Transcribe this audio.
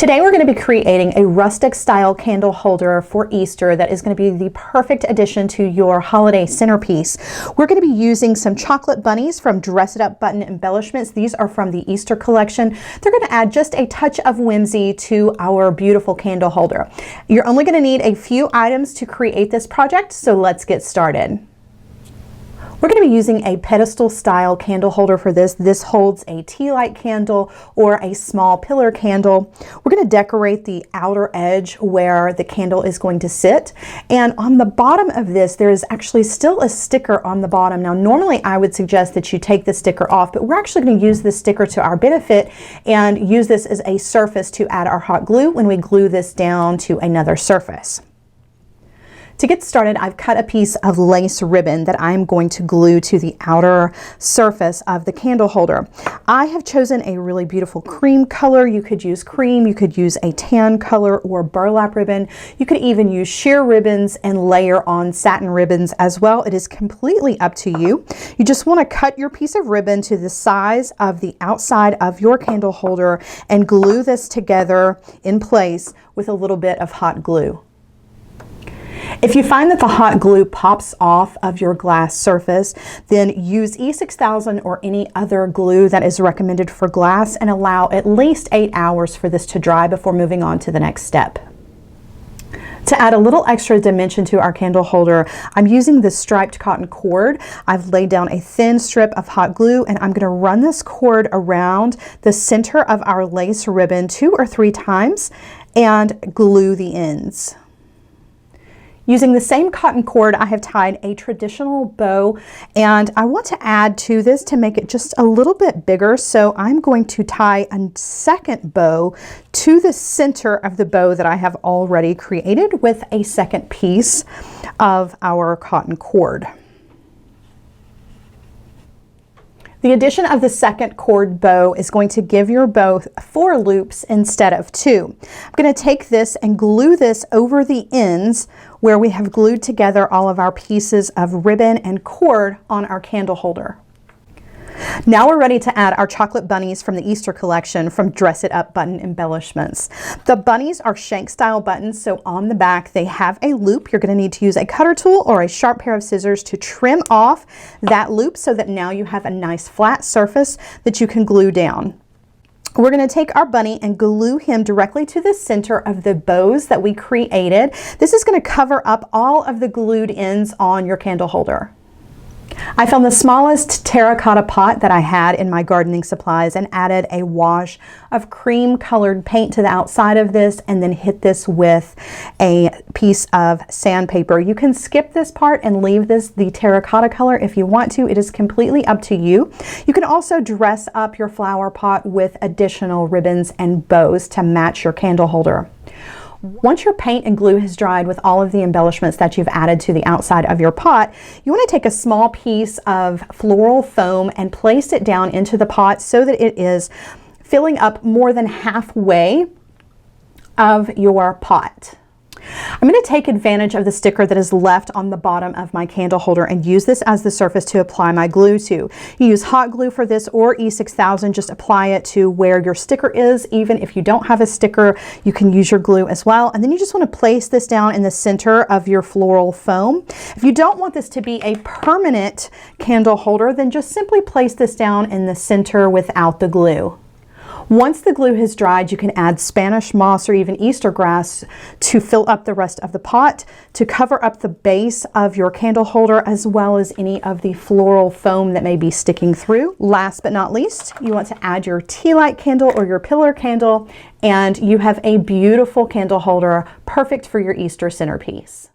Today we're going to be creating a rustic style candle holder for Easter that is going to be the perfect addition to your holiday centerpiece. We're going to be using some chocolate bunnies from Dress It Up Button Embellishments. These are from the Easter collection. They're going to add just a touch of whimsy to our beautiful candle holder. You're only going to need a few items to create this project, so let's get started. We're going to be using a pedestal style candle holder for this. This holds a tea light candle or a small pillar candle. We're going to decorate the outer edge where the candle is going to sit. And on the bottom of this, there is actually still a sticker on the bottom. Now, normally I would suggest that you take the sticker off, but we're actually going to use this sticker to our benefit and use this as a surface to add our hot glue when we glue this down to another surface. To get started, I've cut a piece of lace ribbon that I'm going to glue to the outer surface of the candle holder. I have chosen a really beautiful cream color. You could use cream, you could use a tan color or burlap ribbon. You could even use sheer ribbons and layer on satin ribbons as well. It is completely up to you. You just want to cut your piece of ribbon to the size of the outside of your candle holder and glue this together in place with a little bit of hot glue. If you find that the hot glue pops off of your glass surface, then use E6000 or any other glue that is recommended for glass and allow at least 8 hours for this to dry before moving on to the next step. To add a little extra dimension to our candle holder, I'm using this striped cotton cord. I've laid down a thin strip of hot glue and I'm going to run this cord around the center of our lace ribbon 2 or 3 times and glue the ends. Using the same cotton cord, I have tied a traditional bow, and I want to add to this to make it just a little bit bigger. So I'm going to tie a second bow to the center of the bow that I have already created with a second piece of our cotton cord. The addition of the second cord bow is going to give your bow 4 loops instead of 2. I'm going to take this and glue this over the ends where we have glued together all of our pieces of ribbon and cord on our candle holder. Now we're ready to add our chocolate bunnies from the Easter collection from Dress It Up Button Embellishments. The bunnies are shank style buttons, so on the back they have a loop. You're going to need to use a cutter tool or a sharp pair of scissors to trim off that loop so that now you have a nice flat surface that you can glue down. We're going to take our bunny and glue him directly to the center of the bows that we created. This is going to cover up all of the glued ends on your candle holder. I found the smallest terracotta pot that I had in my gardening supplies and added a wash of cream colored paint to the outside of this and then hit this with a piece of sandpaper. You can skip this part and leave this the terracotta color if you want to. It is completely up to you. You can also dress up your flower pot with additional ribbons and bows to match your candle holder. Once your paint and glue has dried with all of the embellishments that you've added to the outside of your pot, you want to take a small piece of floral foam and place it down into the pot so that it is filling up more than halfway of your pot. I'm going to take advantage of the sticker that is left on the bottom of my candle holder and use this as the surface to apply my glue to. You use hot glue for this or E6000, just apply it to where your sticker is. Even if you don't have a sticker, you can use your glue as well. And then you just want to place this down in the center of your floral foam. If you don't want this to be a permanent candle holder, then just simply place this down in the center without the glue. Once the glue has dried, you can add Spanish moss or even Easter grass to fill up the rest of the pot to cover up the base of your candle holder as well as any of the floral foam that may be sticking through. Last but not least, you want to add your tea light candle or your pillar candle, and you have a beautiful candle holder perfect for your Easter centerpiece.